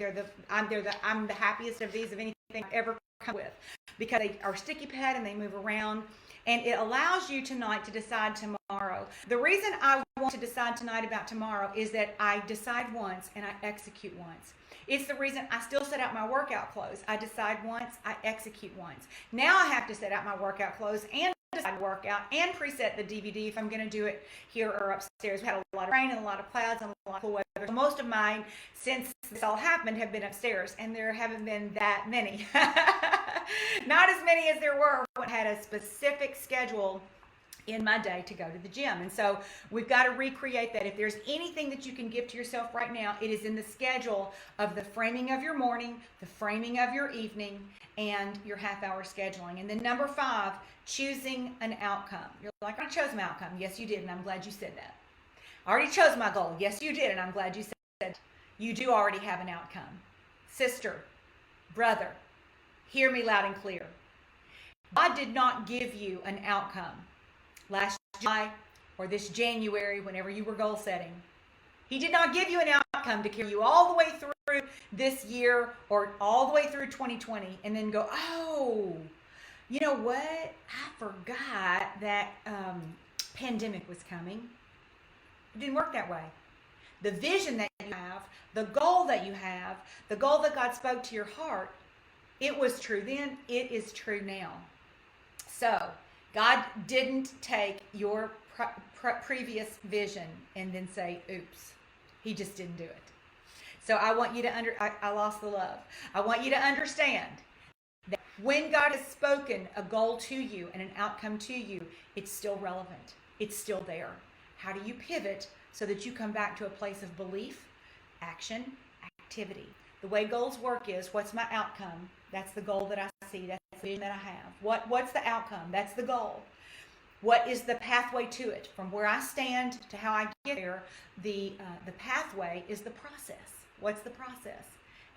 I'm the happiest of these of anything I've ever come with, because they are sticky pad and they move around. And it allows you tonight to decide tomorrow. The reason I want to decide tonight about tomorrow is that I decide once and I execute once. It's the reason I still set out my workout clothes. I decide once, I execute once. Now I have to set out my workout clothes and decide workout and preset the DVD if I'm going to do it here or upstairs. We had a lot of rain and a lot of clouds and a lot of cool weather. So most of mine, since this all happened, have been upstairs, and there haven't been that many. Not as many as there were when I had a specific schedule in my day to go to the gym. And so we've got to recreate that. If there's anything that you can give to yourself right now, it is in the schedule of the framing of your morning, the framing of your evening, and your half-hour scheduling. And then number 5, choosing an outcome. You're like, I chose my outcome. Yes, you did, and I'm glad you said that. I already chose my goal. Yes, you did, and I'm glad you said that. You do already have an outcome. Sister, brother, hear me loud and clear. God did not give you an outcome last July or this January, whenever you were goal setting. He did not give you an outcome to carry you all the way through this year or all the way through 2020 and then go, oh, you know what? I forgot that pandemic was coming. It didn't work that way. The vision that you have, the goal that you have, the goal that God spoke to your heart, it was true then, it is true now. So, God didn't take your previous vision and then say, oops. He just didn't do it. So I want you to I lost the love. I want you to understand that when God has spoken a goal to you and an outcome to you, it's still relevant. It's still there. How do you pivot so that you come back to a place of belief, action, activity? The way goals work is, what's my outcome? That's the goal that I see. That's the vision that I have. What's the outcome? That's the goal. What is the pathway to it? From where I stand to how I get there, the pathway is the process. What's the process?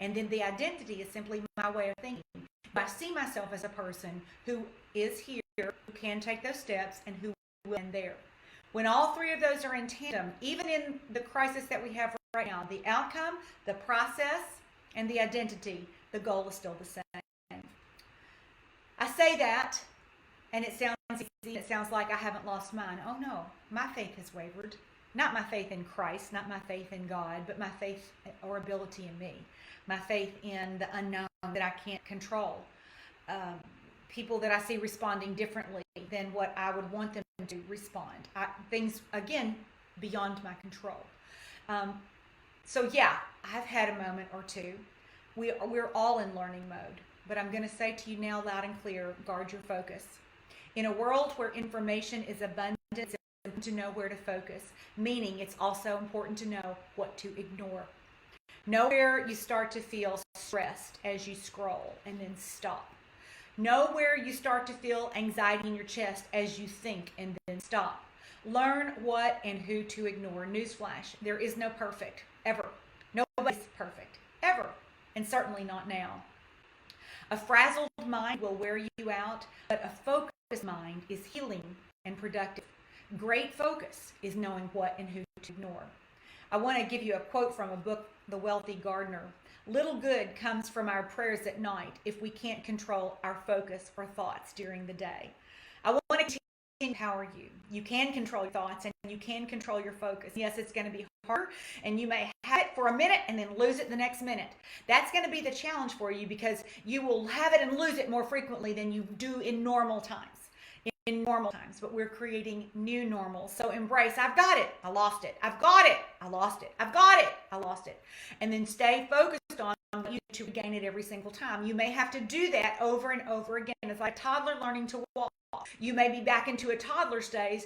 And then the identity is simply my way of thinking. I see myself as a person who is here, who can take those steps, and who will end there. When all 3 of those are in tandem, even in the crisis that we have right now, the outcome, the process, and the identity, the goal is still the same. I say that, and it sounds easy. It sounds like I haven't lost mine. Oh no, my faith has wavered. Not my faith in Christ, not my faith in God, but my faith or ability in me. My faith in the unknown that I can't control. Um, People that I see responding differently than what I would want them to respond. Things, again, beyond my control. Um, so, yeah, I've had a moment or two. We're all in learning mode. But I'm going to say to you now, loud and clear, guard your focus. In a world where information is abundant, it's important to know where to focus, meaning it's also important to know what to ignore. Know where you start to feel stressed as you scroll and then stop. Know where you start to feel anxiety in your chest as you think and then stop. Learn what and who to ignore. Newsflash, there is no perfect, ever. Nobody's perfect, ever, and certainly not now. A frazzled mind will wear you out, but a focused mind is healing and productive. Great focus is knowing what and who to ignore. I want to give you a quote from a book, The Wealthy Gardener. Little good comes from our prayers at night if we can't control our focus or thoughts during the day. I want to empower you. You can control your thoughts and you can control your focus. Yes, it's going to be harder and you may have it for a minute and then lose it the next minute. That's going to be the challenge for you because you will have it and lose it more frequently than you do in normal times. In normal times, but we're creating new normals. So embrace, I've got it, I lost it. I've got it, I lost it. I've got it, I lost it. And then stay focused on you to regain it every single time. You may have to do that over and over again. It's like a toddler learning to walk. You may be back into a toddler stage,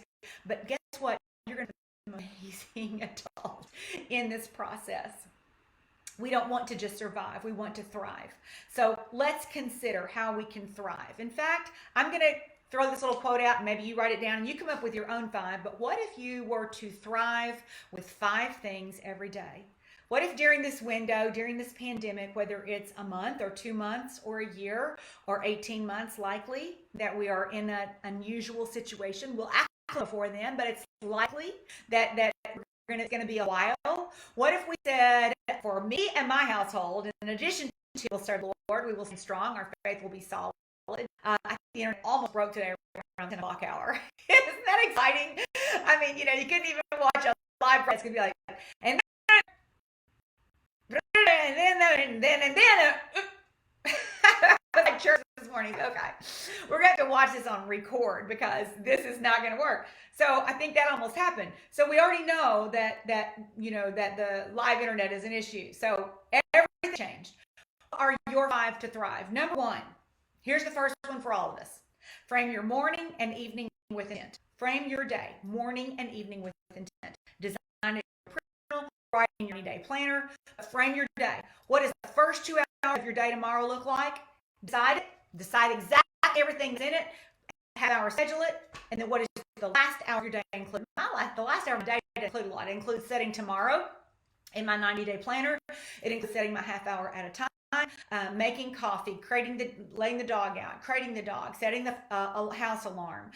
but guess what? You're going to be an amazing adult in this process. We don't want to just survive. We want to thrive. So let's consider how we can thrive. In fact, I'm going to throw this little quote out and maybe you write it down and you come up with your own 5. But what if you were to thrive with 5 things every day? What if during this window, during this pandemic, whether it's a month or 2 months or a year or 18 months, likely that we are in an unusual situation. We'll act before then, but it's likely that it's going to be a while. What if we said, for me and my household, in addition to we'll serve the Lord, we will stay strong, our faith will be solid. I think the internet almost broke today around 10 o'clock hour. Isn't that exciting? I mean, you couldn't even watch a live press. It's going to be like, and then, like church this morning. Okay. We're going to have to watch this on record because this is not going to work. So I think that almost happened. So we already know that the live internet is an issue. So everything changed. What are your 5 to thrive? Number 1. Here's the first one for all of us. Frame your morning and evening with intent. Frame your day, morning and evening with intent. Design a journal, write in your day planner. Frame your day. What does the first 2 hours of your day tomorrow look like? Decide it. Decide exactly everything that's in it. Have an hour, schedule it. And then what is the last hour of your day include? The last hour of the day include a lot. It includes setting tomorrow in my 90-day planner. It includes setting my half hour at a time. Making coffee, laying the dog out, crating the dog, setting the house alarm,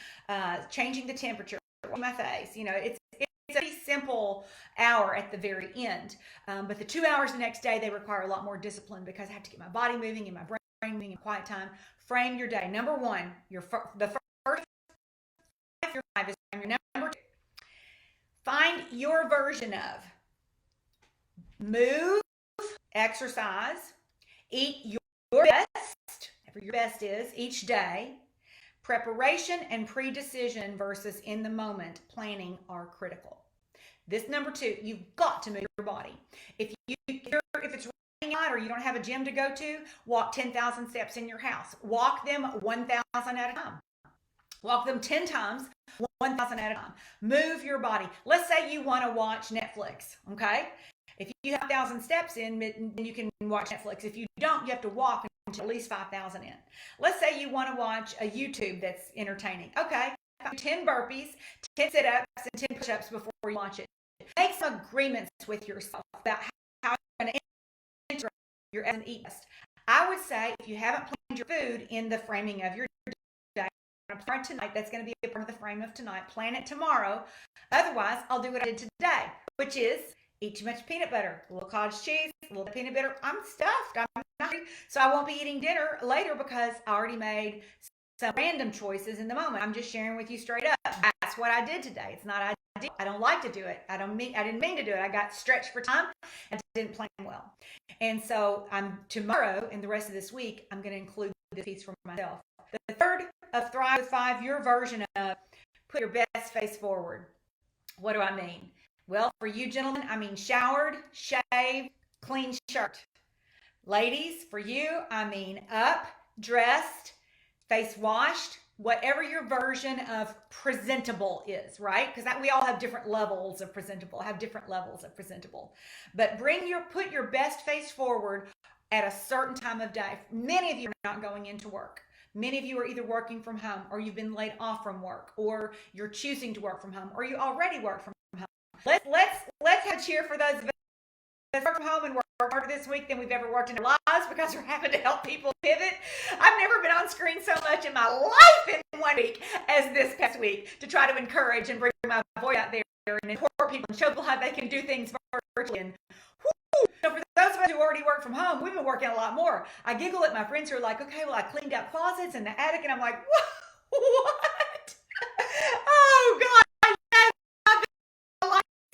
changing the temperature, washing my face. It's a pretty simple hour at the very end. But the 2 hours the next day, they require a lot more discipline because I have to get my body moving and my brain moving in quiet time. Frame your day. Number 1, the first your 5 is frame your number 2. Find your version of move, exercise, eat your best, whatever your best is, each day. Preparation and pre-decision versus in the moment planning are critical. This number 2, you've got to move your body. If it's raining out or you don't have a gym to go to, walk 10,000 steps in your house. Walk them 1,000 at a time. Walk them 10 times, 1,000 at a time. Move your body. Let's say you want to watch Netflix, okay? If you have 1,000 steps in, then you can watch Netflix. If you don't, you have to walk until at least 5,000 in. Let's say you want to watch a YouTube that's entertaining. Okay, 10 burpees, 10 sit-ups, and 10 push-ups before you watch it. Make some agreements with yourself about how you're going to enter your as an eat list. I would say if you haven't planned your food in the framing of your day, tonight, that's going to be a part of the frame of tonight. Plan it tomorrow. Otherwise, I'll do what I did today, which is eat too much peanut butter, a little cottage cheese, a little peanut butter. I'm stuffed. I'm not hungry, so I won't be eating dinner later because I already made some random choices in the moment. I'm just sharing with you straight up. That's what I did today. It's not ideal. I don't like to do it. I didn't mean to do it. I got stretched for time and didn't plan well. And so I'm tomorrow and the rest of this week, I'm going to include this piece for myself. The third of Thrive with 5, your version of put your best face forward. What do I mean? Well, for you gentlemen, I mean showered, shaved, clean shirt. Ladies, for you, I mean up, dressed, face washed, whatever your version of presentable is, right? Because we all have different levels of presentable, But put your best face forward at a certain time of day. Many of you are not going into work. Many of you are either working from home, or you've been laid off from work, or you're choosing to work from home, or you already work from home. Let's have a cheer for those that work from home and work harder this week than we've ever worked in our lives, because we're having to help people pivot. I've never been on screen so much in my life in 1 week as this past week, to try to encourage and bring my voice out there and empower people and show people how they can do things virtually. And so for those of us who already work from home, we've been working a lot more. I giggle at my friends who are like, okay, well, I cleaned out closets in the attic, and I'm like, what? Oh God.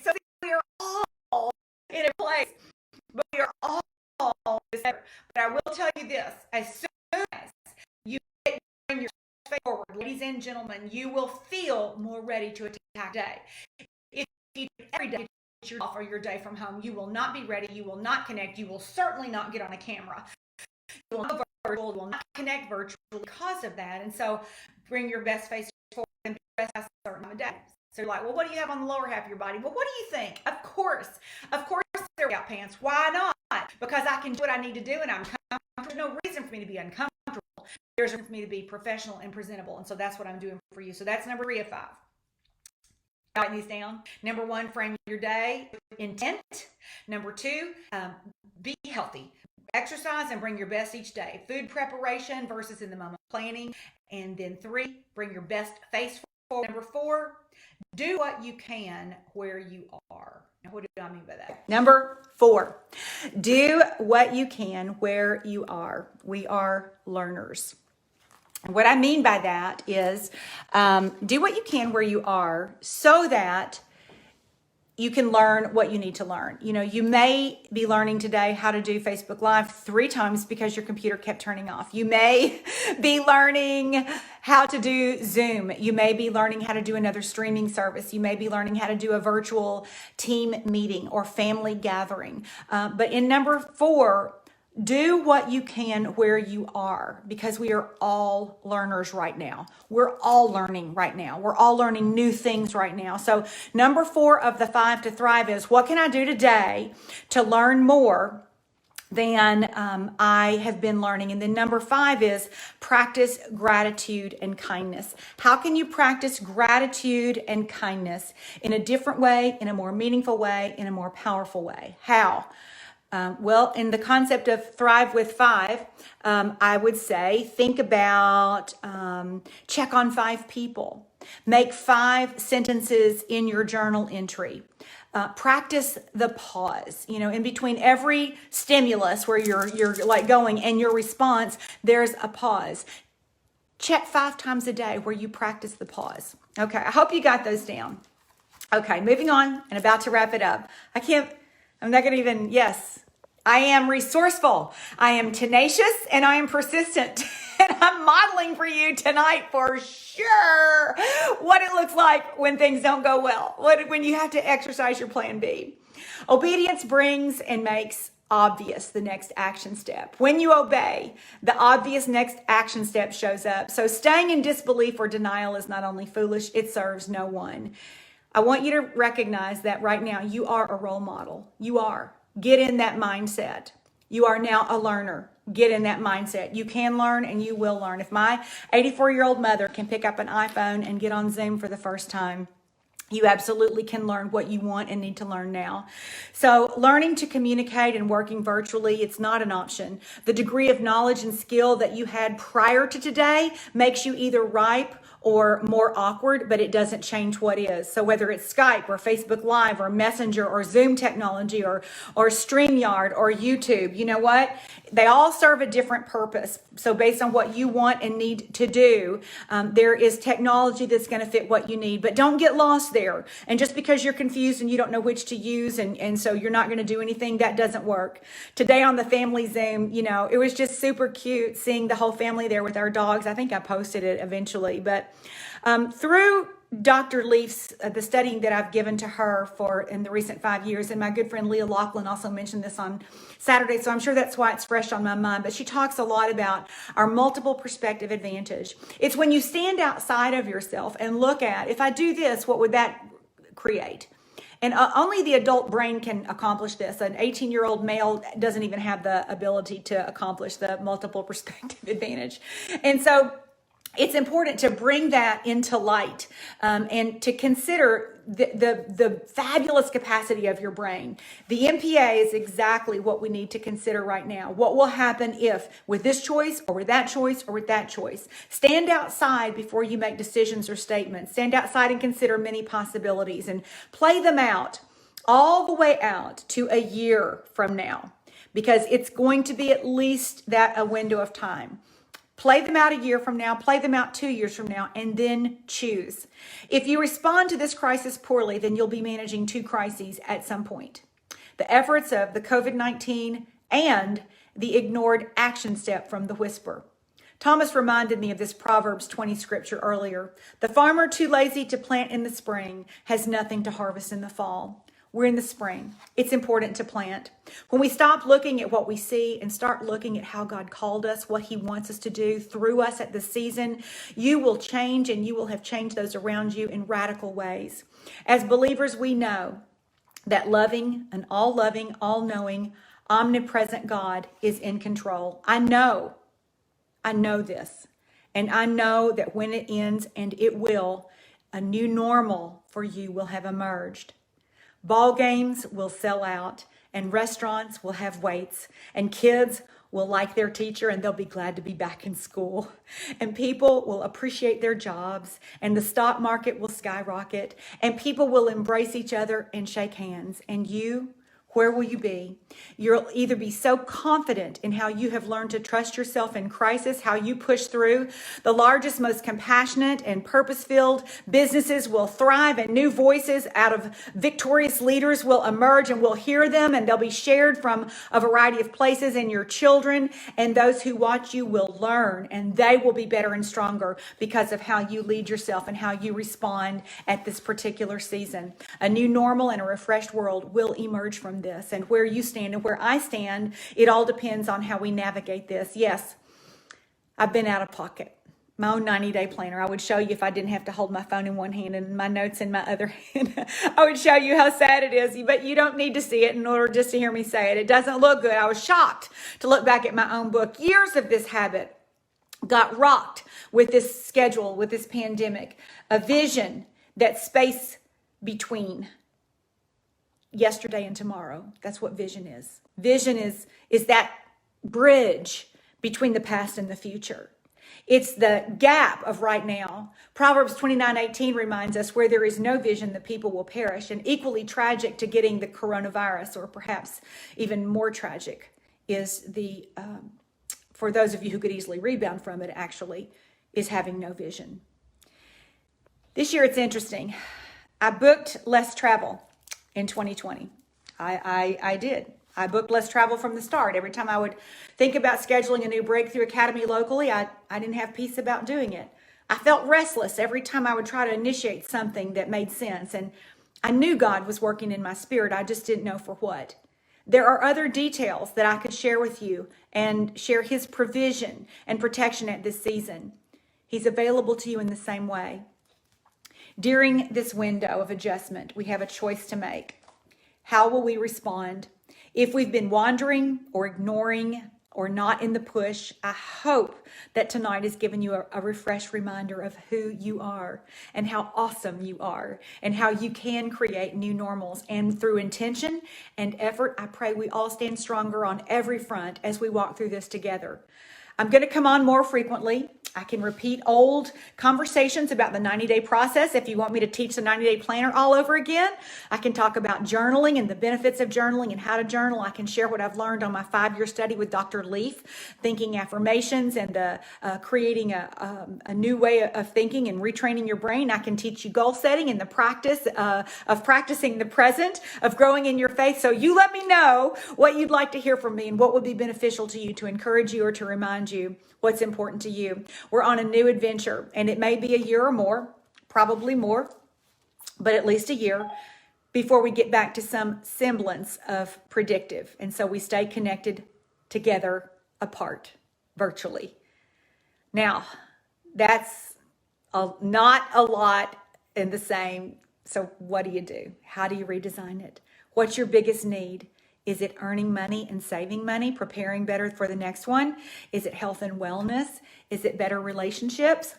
So we are all in a place, but we are all together. But I will tell you this: as soon as you bring your face forward, ladies and gentlemen, you will feel more ready to attack the day. If you do every day off or your day from home, you will not be ready. You will not connect. You will certainly not get on a camera. You will not go virtual. You will not connect virtually because of that. And so, bring your best face forward and be best a certain time of day. So you're like, well, what do you have on the lower half of your body? Well, what do you think? Of course, they're workout pants. Why not? Because I can do what I need to do, and I'm comfortable. There's no reason for me to be uncomfortable. There's a reason for me to be professional and presentable. And so that's what I'm doing for you. So that's number 3 of 5. Writing these down. Number 1, frame your day intent. Number 2, be healthy. Exercise and bring your best each day. Food preparation versus in the moment planning. And then 3, bring your best face forward. Number 4, do what you can where you are. Now, what do I mean by that? Number 4, do what you can where you are. We are learners. What I mean by that is do what you can where you are, so that you can learn what you need to learn. You know, you may be learning today how to do Facebook Live 3 times because your computer kept turning off. You may be learning how to do Zoom. You may be learning how to do another streaming service. You may be learning how to do a virtual team meeting or family gathering. But in number 4, do what you can where you are, because we are all learners right now. We're all learning right now. We're all learning new things right now. So number 4 of the 5 to thrive is, what can I do today to learn more than I have been learning? And then number 5 is practice gratitude and kindness. How can you practice gratitude and kindness in a different way, in a more meaningful way, in a more powerful way? How? Well, in the concept of Thrive with 5, I would say, think about, check on 5 people. Make 5 sentences in your journal entry. Practice the pause. You know, in between every stimulus where you're like going and your response, there's a pause. Check 5 times a day where you practice the pause. Okay, I hope you got those down. Okay, moving on and about to wrap it up. I'm not going to even, yes, I am resourceful. I am tenacious and I am persistent. And I'm modeling for you tonight for sure what it looks like when things don't go well, when you have to exercise your plan B. Obedience brings and makes obvious the next action step. When you obey, the obvious next action step shows up. So staying in disbelief or denial is not only foolish, it serves no one. I want you to recognize that right now you are a role model. You are. Get in that mindset. You are now a learner. Get in that mindset. You can learn and you will learn. If my 84-year-old mother can pick up an iPhone and get on Zoom for the first time, you absolutely can learn what you want and need to learn now. So learning to communicate and working virtually, it's not an option. The degree of knowledge and skill that you had prior to today makes you either ripe or more awkward, but it doesn't change what is. So whether it's Skype or Facebook Live or Messenger or Zoom technology or StreamYard or YouTube, you know what? They all serve a different purpose. So based on what you want and need to do, there is technology that's going to fit what you need. But don't get lost there. And just because you're confused and you don't know which to use and so you're not going to do anything, that doesn't work. Today on the family Zoom, you know, it was just super cute seeing the whole family there with our dogs. I think I posted it eventually. But through Dr. Leaf's, the studying that I've given to her for in the recent 5 years, and my good friend Leah Laughlin also mentioned this on Saturday, so I'm sure that's why it's fresh on my mind, but she talks a lot about our multiple perspective advantage. It's when you stand outside of yourself and look at, if I do this, what would that create? And only the adult brain can accomplish this. An 18-year-old male doesn't even have the ability to accomplish the multiple perspective advantage. And so it's important to bring that into light and to consider the fabulous capacity of your brain. The MPA is exactly what we need to consider right now. What will happen if with this choice or with that choice or with that choice? Stand outside before you make decisions or statements. Stand outside and consider many possibilities and play them out all the way out to a year from now, because it's going to be at least that a window of time. Play them out a year from now, play them out 2 years from now, and then choose. If you respond to this crisis poorly, then you'll be managing two crises at some point. The efforts of the COVID-19 and the ignored action step from the whisper. Thomas reminded me of this Proverbs 20 scripture earlier. The farmer too lazy to plant in the spring has nothing to harvest in the fall. We're in the spring. It's important to plant. When we stop looking at what we see and start looking at how God called us, what he wants us to do through us at this season, you will change and you will have changed those around you in radical ways. As believers, we know that an all-loving, all-knowing, omnipresent God is in control. I know this. And I know that when it ends, and it will, a new normal for you will have emerged. Ball games will sell out, and restaurants will have waits, and kids will like their teacher and they'll be glad to be back in school. And people will appreciate their jobs, and the stock market will skyrocket, and people will embrace each other and shake hands. And you, where will you be? You'll either be so confident in how you have learned to trust yourself in crisis, how you push through. The largest, most compassionate and purpose-filled businesses will thrive, and new voices out of victorious leaders will emerge, and we'll hear them, and they'll be shared from a variety of places. And your children and those who watch you will learn, and they will be better and stronger because of how you lead yourself and how you respond at this particular season. A new normal and a refreshed world will emerge from this. And where you stand and where I stand, it all depends on how we navigate this. Yes, I've been out of pocket. My own 90-day planner. I would show you if I didn't have to hold my phone in one hand and my notes in my other hand. I would show you how sad it is, but you don't need to see it in order just to hear me say it. It doesn't look good. I was shocked to look back at my own book. Years of this habit got rocked with this schedule, with this pandemic. A vision, that space between yesterday and tomorrow. That's what vision is. Vision is that bridge between the past and the future. It's the gap of right now. Proverbs 29:18 reminds us, where there is no vision, the people will perish. And equally tragic to getting the coronavirus, or perhaps even more tragic, is for those of you who could easily rebound from it, actually, is having no vision. This year, it's interesting. I booked less travel in 2020. I did. I booked less travel from the start. Every time I would think about scheduling a new Breakthrough Academy locally, I didn't have peace about doing it. I felt restless every time I would try to initiate something that made sense. And I knew God was working in my spirit. I just didn't know for what. There are other details that I could share with you and share his provision and protection at this season. He's available to you in the same way. During this window of adjustment, we have a choice to make. How will we respond? If we've been wandering or ignoring or not in the push, I hope that tonight has given you a refreshed reminder of who you are and how awesome you are and how you can create new normals. And through intention and effort, I pray we all stand stronger on every front as we walk through this together. I'm going to come on more frequently. I can repeat old conversations about the 90-day process if you want me to teach the 90-day planner all over again. I can talk about journaling and the benefits of journaling and how to journal. I can share what I've learned on my 5-year study with Dr. Leaf, thinking affirmations and creating a new way of thinking and retraining your brain. I can teach you goal setting and the practice of practicing the present, of growing in your faith. So you let me know what you'd like to hear from me and what would be beneficial to you, to encourage you or to remind you what's important to you. We're on a new adventure, and it may be a year or more, probably more, but at least a year before we get back to some semblance of predictive. And so we stay connected together apart virtually. Now, that's not a lot in the same. So what do? How do you redesign it? What's your biggest need? Is it earning money and saving money, preparing better for the next one? Is it health and wellness? Is it better relationships?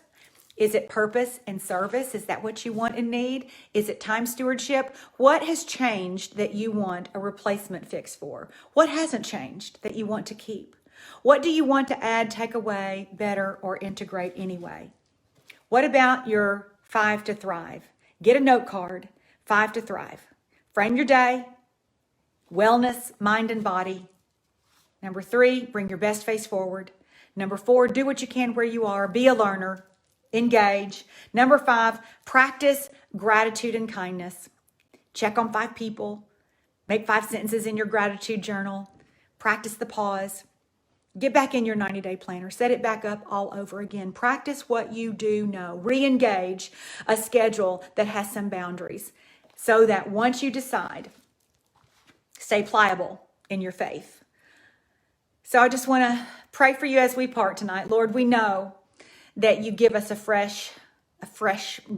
Is it purpose and service? Is that what you want and need? Is it time stewardship? What has changed that you want a replacement fix for? What hasn't changed that you want to keep? What do you want to add, take away, better, or integrate anyway? What about your 5 to thrive? Get a note card, 5 to thrive. Frame your day. Wellness, mind and body. Number 3, bring your best face forward. Number 4, do what you can where you are. Be a learner. Engage. Number 5, practice gratitude and kindness. Check on 5 people. Make 5 sentences in your gratitude journal. Practice the pause. Get back in your 90-day planner. Set it back up all over again. Practice what you do know. Re-engage a schedule that has some boundaries so that once you decide, stay pliable in your faith. So I just want to pray for you as we part tonight. Lord, we know that you give us a fresh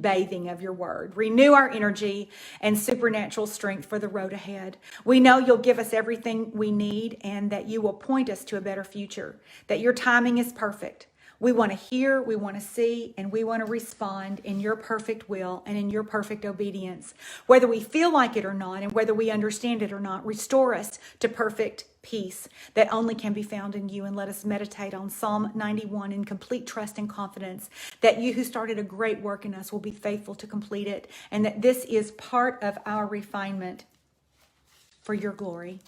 bathing of your word. Renew our energy and supernatural strength for the road ahead. We know you'll give us everything we need and that you will point us to a better future, that your timing is perfect. We want to hear, we want to see, and we want to respond in your perfect will and in your perfect obedience. Whether we feel like it or not, and whether we understand it or not, restore us to perfect peace that only can be found in you. And let us meditate on Psalm 91 in complete trust and confidence that you who started a great work in us will be faithful to complete it, and that this is part of our refinement for your glory.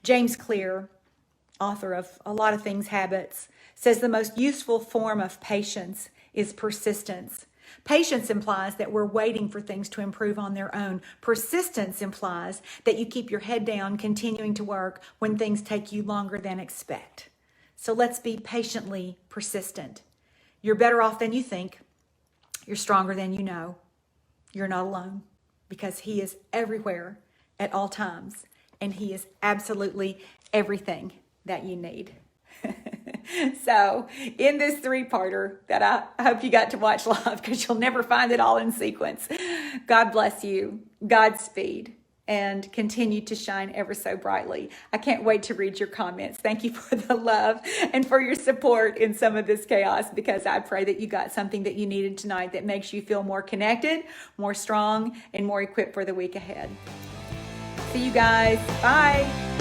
James Clear, author of A Lot of Things Habits, says the most useful form of patience is persistence. Patience implies that we're waiting for things to improve on their own. Persistence implies that you keep your head down, continuing to work when things take you longer than expect. So let's be patiently persistent. You're better off than you think. You're stronger than you know. You're not alone because He is everywhere at all times, and He is absolutely everything that you need. So in this 3-parter that I hope you got to watch live, because you'll never find it all in sequence, God bless you, Godspeed, and continue to shine ever so brightly. I can't wait to read your comments. Thank you for the love and for your support in some of this chaos, because I pray that you got something that you needed tonight that makes you feel more connected, more strong, and more equipped for the week ahead. See you guys. Bye.